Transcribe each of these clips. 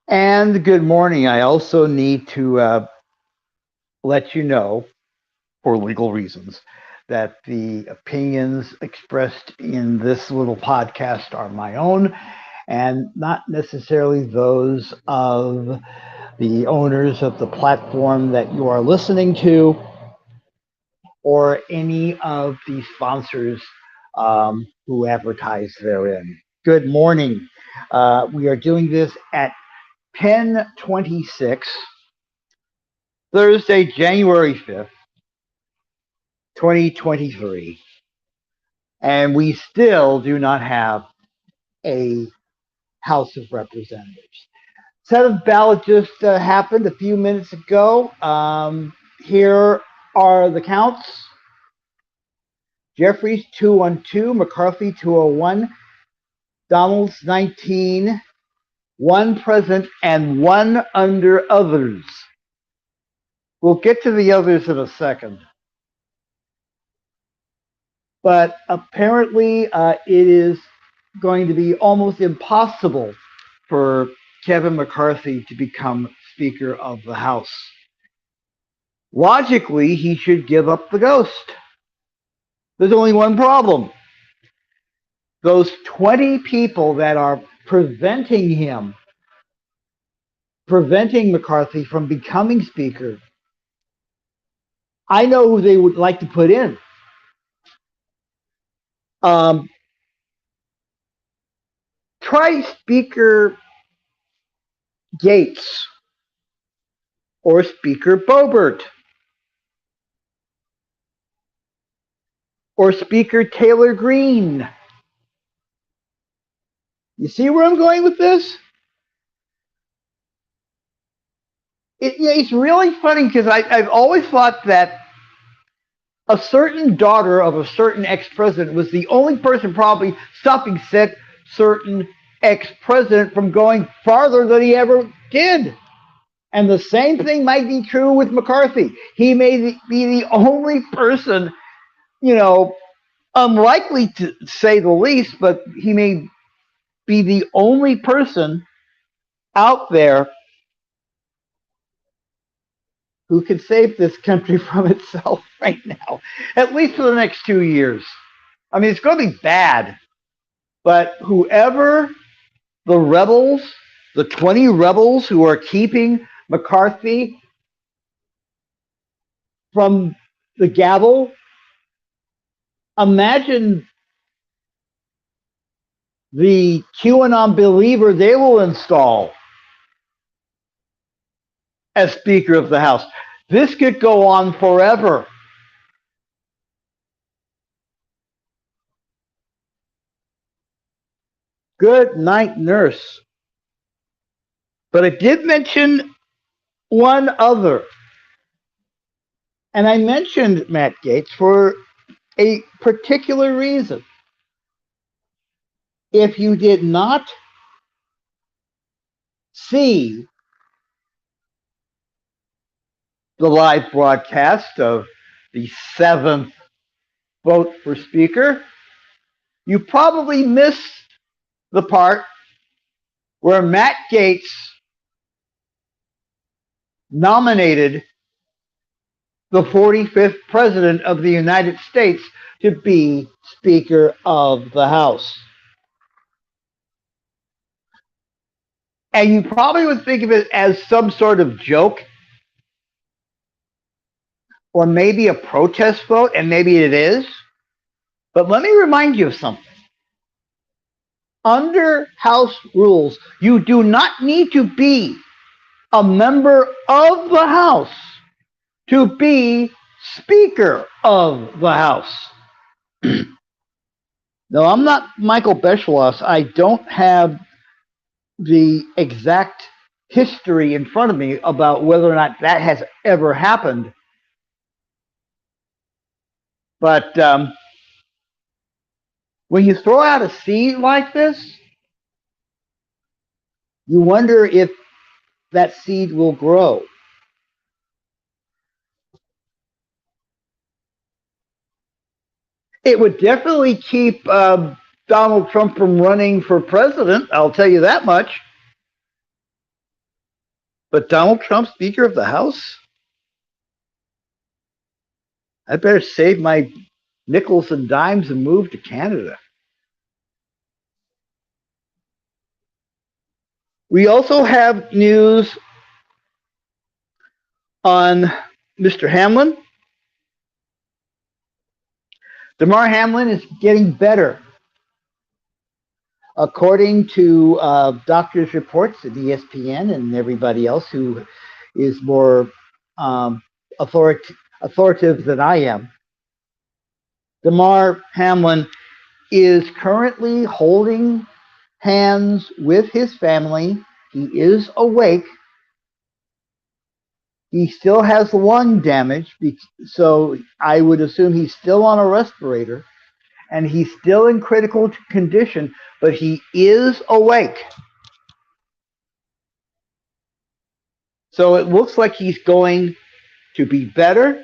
And good morning. I also need to let you know, for legal reasons, that the opinions expressed in this little podcast are my own and not necessarily those of the owners of the platform that you are listening to or any of the sponsors who advertise therein. Good morning. We are doing this at 10:26, Thursday, January 5th, 2023. And we still do not have a House of Representatives. Set of ballots just happened a few minutes ago. Here are the counts. Jeffries 212, McCarthy 201, Donalds 19, one present, and one under others. We'll get to the others in a second. But apparently it is going to be almost impossible for Kevin McCarthy to become Speaker of the House. Logically, he should give up the ghost. There's only one problem. Those 20 people that are preventing McCarthy from becoming Speaker, I know who they would like to put in. Try Speaker Gates or Speaker Boebert or Speaker Taylor Greene. You see where I'm going with this? It's really funny because I've always thought that a certain daughter of a certain ex-president was the only person probably stopping said certain ex-president from going farther than he ever did. And the same thing might be true with McCarthy. He may be the only person, unlikely to say the least, but he may be the only person out there who can save this country from itself right now, at least for the next 2 years. I mean, it's going to be bad, but whoever the rebels, the 20 rebels who are keeping McCarthy from the gavel, imagine the QAnon believer they will install as Speaker of the House. This could go on forever. Good night, nurse. But I did mention one other. And I mentioned Matt Gaetz for a particular reason. If you did not see the live broadcast of the 7th vote for Speaker, you probably missed the part where Matt Gaetz nominated the 45th President of the United States to be Speaker of the House. And you probably would think of it as some sort of joke, or maybe a protest vote, and maybe it is. But let me remind you of something. Under House rules, you do not need to be a member of the House to be Speaker of the House. No, I'm not Michael Beschloss. I don't have the exact history in front of me about whether or not that has ever happened. But when you throw out a seed like this, you wonder if that seed will grow. It would definitely keep Donald Trump from running for president, I'll tell you that much. But Donald Trump, Speaker of the House? I better save my nickels and dimes and move to Canada. We also have news on Mr. Hamlin. Damar Hamlin is getting better. According to doctors' reports at ESPN and everybody else who is more um, authoritative than I am, Damar Hamlin is currently holding hands with his family. He is awake. He still has lung damage, so I would assume he's still on a respirator and he's still in critical condition, but he is awake. So it looks like he's going to be better.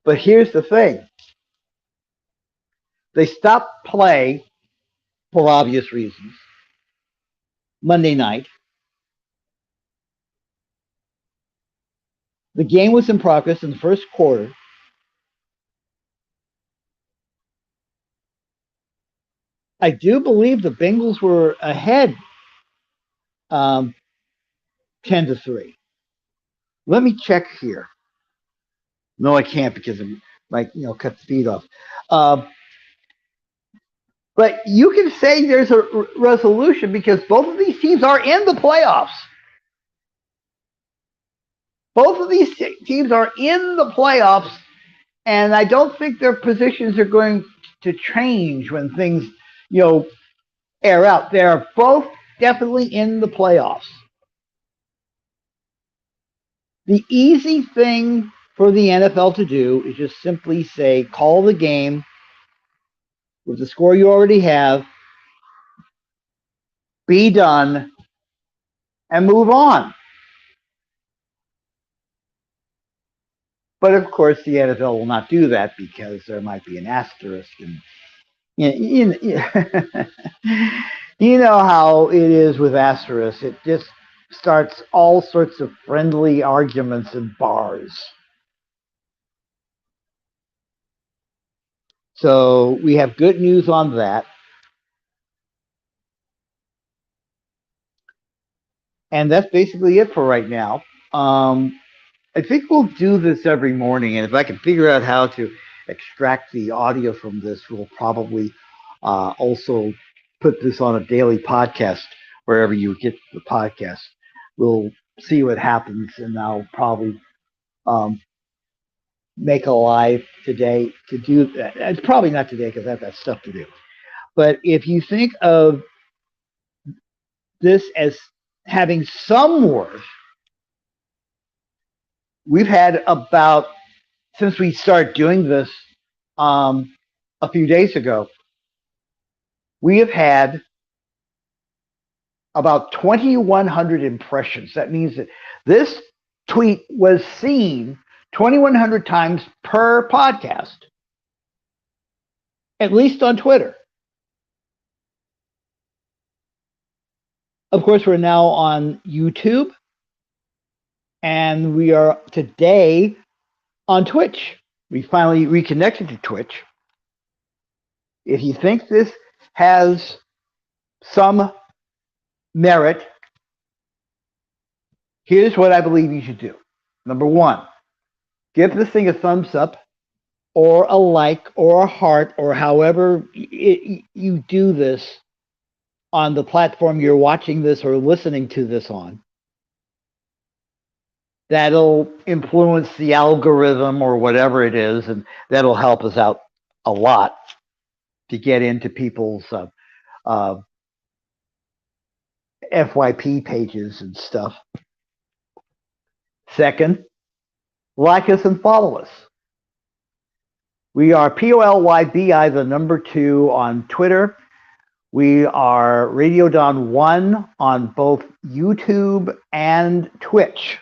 But here's the thing. They stopped play for obvious reasons Monday night. The game was in progress in the first quarter. I do believe the Bengals were ahead 10-3. Let me check here. No, I can't because I might, cut the feed off. But you can say there's a resolution because both of these teams are in the playoffs. Both of these teams are in the playoffs, and I don't think their positions are going to change when things, air out. They're both definitely in the playoffs. The easy thing for the NFL to do is just simply say, call the game with the score you already have, be done, and move on. But of course, the NFL will not do that because there might be an asterisk. And you know how it is with asterisks. It just starts all sorts of friendly arguments and bars. So we have good news on that. And that's basically it for right now. I think we'll do this every morning. And if I can figure out how to extract the audio from this, we'll probably also put this on a daily podcast wherever you get the podcast. We'll see what happens, and I'll probably make a live today to do that. It's probably not today because I have that stuff to do. But if you think of this as having some worth, we've had about, since we started doing this a few days ago, we have had about 2,100 impressions. That means that this tweet was seen 2,100 times per podcast, at least on Twitter. Of course, we're now on YouTube, and we are today on Twitch. We finally reconnected to Twitch. If you think this has some merit, here's what I believe you should do. Number one, give this thing a thumbs up or a like or a heart or however you do this on the platform you're watching this or listening to this on. That'll influence the algorithm or whatever it is, and that'll help us out a lot to get into people's uh, FYP pages and stuff. Second, like us and follow us. We are POLYBI, the number 2 on Twitter. We are Radio Don 1 on both YouTube and Twitch.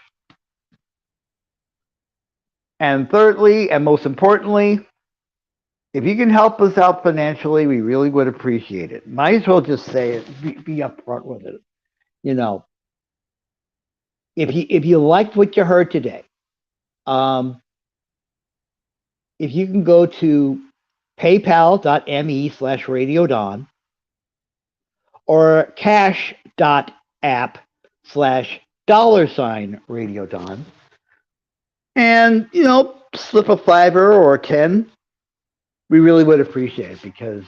And thirdly, and most importantly, if you can help us out financially, we really would appreciate it. Might as well just say it, be upfront with it. You know, if you liked what you heard today, if you can go to paypal.me/radiodon or cash.app/$radiodon, and slip a $5 or $10, we really would appreciate it, because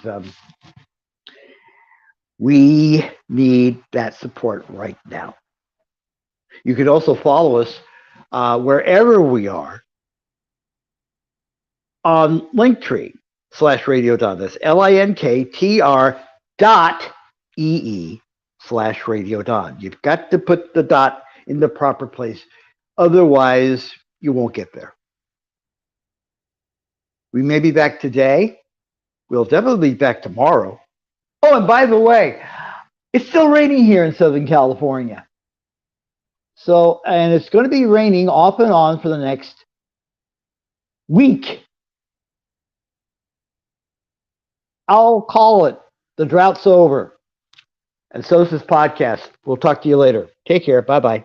we need that support right now. You can also follow us wherever we are on Linktree/radiodon. That's linktr.ee/radiodon. You've got to put the dot in the proper place. Otherwise, you won't get there. We may be back today. We'll definitely be back tomorrow. Oh, and by the way, it's still raining here in Southern California. So, and it's going to be raining off and on for the next week. I'll call it. The drought's over. And so is this podcast. We'll talk to you later. Take care. Bye-bye.